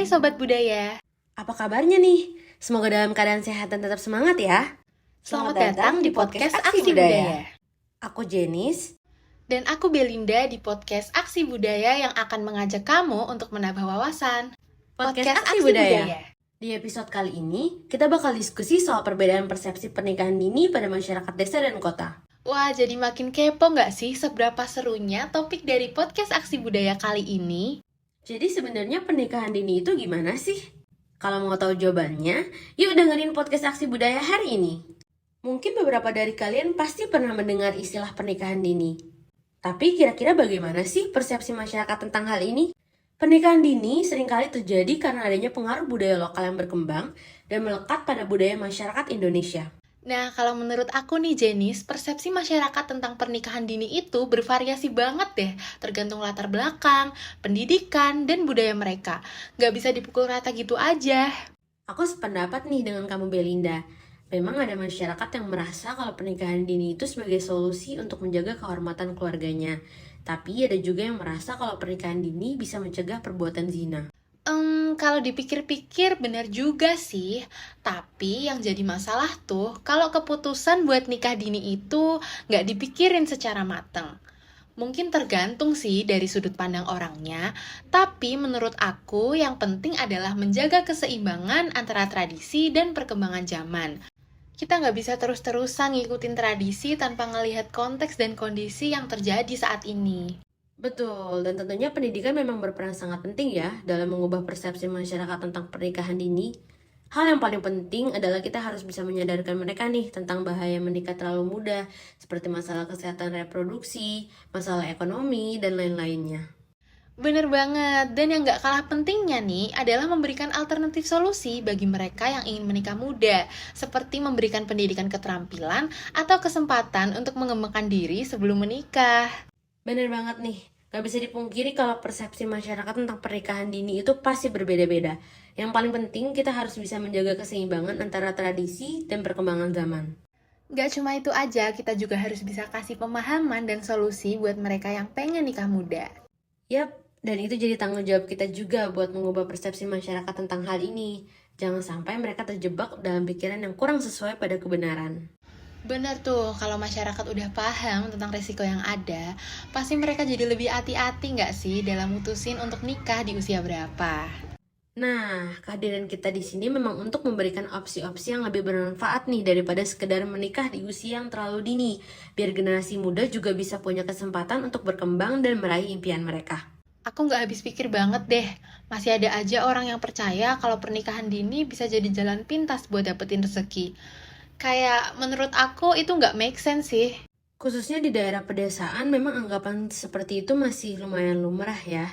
Sobat Budaya. Apa kabarnya nih? Semoga dalam keadaan sehat dan tetap semangat ya. Selamat datang di podcast Aksi Budaya. Aku Jenis. Dan aku Belinda di podcast Aksi Budaya yang akan mengajak kamu untuk menambah wawasan. Podcast Aksi Budaya. Di episode kali ini, kita bakal diskusi soal perbedaan persepsi pernikahan dini pada masyarakat desa dan kota. Wah, jadi makin kepo nggak sih seberapa serunya topik dari podcast Aksi Budaya kali ini? Jadi sebenarnya pernikahan dini itu gimana sih? Kalau mau tahu jawabannya, yuk dengerin podcast Aksi Budaya hari ini. Mungkin beberapa dari kalian pasti pernah mendengar istilah pernikahan dini. Tapi kira-kira bagaimana sih persepsi masyarakat tentang hal ini? Pernikahan dini seringkali terjadi karena adanya pengaruh budaya lokal yang berkembang dan melekat pada budaya masyarakat Indonesia. Nah, kalau menurut aku nih Jenis, persepsi masyarakat tentang pernikahan dini itu bervariasi banget deh, tergantung latar belakang, pendidikan, dan budaya mereka. Nggak bisa dipukul rata gitu aja. Aku sependapat nih dengan kamu Belinda. Memang ada masyarakat yang merasa kalau pernikahan dini itu sebagai solusi untuk menjaga kehormatan keluarganya. Tapi ada juga yang merasa kalau pernikahan dini bisa mencegah perbuatan zina. Kalau dipikir-pikir benar juga sih, tapi yang jadi masalah tuh kalau keputusan buat nikah dini itu nggak dipikirin secara mateng. Mungkin tergantung sih dari sudut pandang orangnya, tapi menurut aku yang penting adalah menjaga keseimbangan antara tradisi dan perkembangan zaman. Kita nggak bisa terus-terusan ngikutin tradisi tanpa ngelihat konteks dan kondisi yang terjadi saat ini. Betul, dan tentunya pendidikan memang berperan sangat penting ya dalam mengubah persepsi masyarakat tentang pernikahan dini. Hal yang paling penting adalah kita harus bisa menyadarkan mereka nih tentang bahaya menikah terlalu muda, seperti masalah kesehatan reproduksi, masalah ekonomi, dan lain-lainnya. Bener banget, dan yang gak kalah pentingnya nih adalah memberikan alternatif solusi bagi mereka yang ingin menikah muda, seperti memberikan pendidikan keterampilan atau kesempatan untuk mengembangkan diri sebelum menikah. Bener banget nih, gak bisa dipungkiri kalau persepsi masyarakat tentang pernikahan dini itu pasti berbeda-beda. Yang paling penting kita harus bisa menjaga keseimbangan antara tradisi dan perkembangan zaman. Gak cuma itu aja, kita juga harus bisa kasih pemahaman dan solusi buat mereka yang pengen nikah muda. Yap, dan itu jadi tanggung jawab kita juga buat mengubah persepsi masyarakat tentang hal ini. Jangan sampai mereka terjebak dalam pikiran yang kurang sesuai pada kebenaran. Bener tuh, kalau masyarakat udah paham tentang resiko yang ada, pasti mereka jadi lebih hati-hati nggak sih dalam mutusin untuk nikah di usia berapa? Nah, kehadiran kita di sini memang untuk memberikan opsi-opsi yang lebih bermanfaat nih daripada sekedar menikah di usia yang terlalu dini, biar generasi muda juga bisa punya kesempatan untuk berkembang dan meraih impian mereka. Aku nggak habis pikir banget deh, masih ada aja orang yang percaya kalau pernikahan dini bisa jadi jalan pintas buat dapetin rezeki. Kayak menurut aku itu nggak make sense sih. Khususnya di daerah pedesaan memang anggapan seperti itu masih lumayan lumrah ya.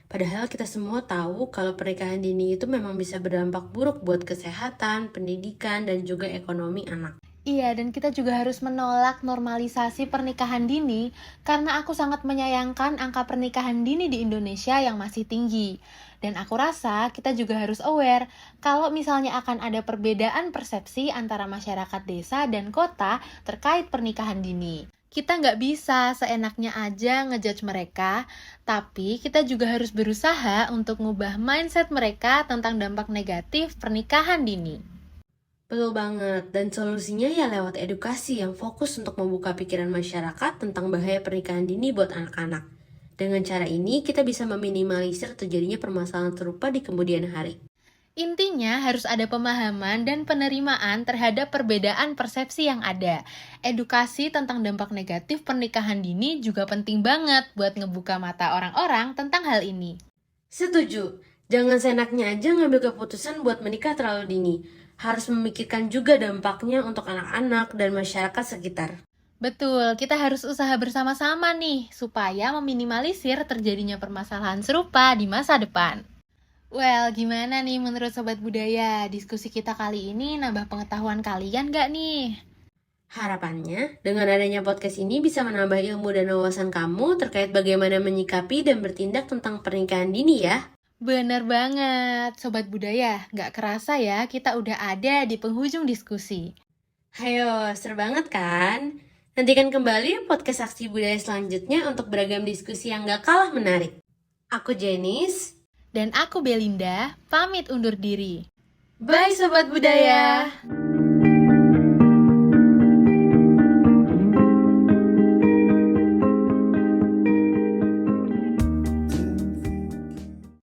Padahal kita semua tahu kalau pernikahan dini itu memang bisa berdampak buruk buat kesehatan, pendidikan, dan juga ekonomi anak. Iya, dan kita juga harus menolak normalisasi pernikahan dini karena aku sangat menyayangkan angka pernikahan dini di Indonesia yang masih tinggi. Dan aku rasa kita juga harus aware kalau misalnya akan ada perbedaan persepsi antara masyarakat desa dan kota terkait pernikahan dini. Kita nggak bisa seenaknya aja ngejudge mereka, tapi kita juga harus berusaha untuk ngubah mindset mereka tentang dampak negatif pernikahan dini. Betul banget, dan solusinya ya lewat edukasi yang fokus untuk membuka pikiran masyarakat tentang bahaya pernikahan dini buat anak-anak. Dengan cara ini, kita bisa meminimalisir terjadinya permasalahan serupa di kemudian hari. Intinya harus ada pemahaman dan penerimaan terhadap perbedaan persepsi yang ada. Edukasi tentang dampak negatif pernikahan dini juga penting banget buat ngebuka mata orang-orang tentang hal ini. Setuju, jangan seenaknya aja ngambil keputusan buat menikah terlalu dini. Harus memikirkan juga dampaknya untuk anak-anak dan masyarakat sekitar. Betul, kita harus usaha bersama-sama nih, supaya meminimalisir terjadinya permasalahan serupa di masa depan. Well, gimana nih menurut Sobat Budaya? Diskusi kita kali ini nambah pengetahuan kalian gak nih? Harapannya, dengan adanya podcast ini bisa menambah ilmu dan wawasan kamu terkait bagaimana menyikapi dan bertindak tentang pernikahan dini ya. Bener banget, Sobat Budaya. Gak kerasa ya, kita udah ada di penghujung diskusi. Hayo, seru banget kan? Nantikan kembali podcast Aksi Budaya selanjutnya untuk beragam diskusi yang gak kalah menarik. Aku Jenis. Dan aku Belinda, pamit undur diri. Bye Sobat Budaya!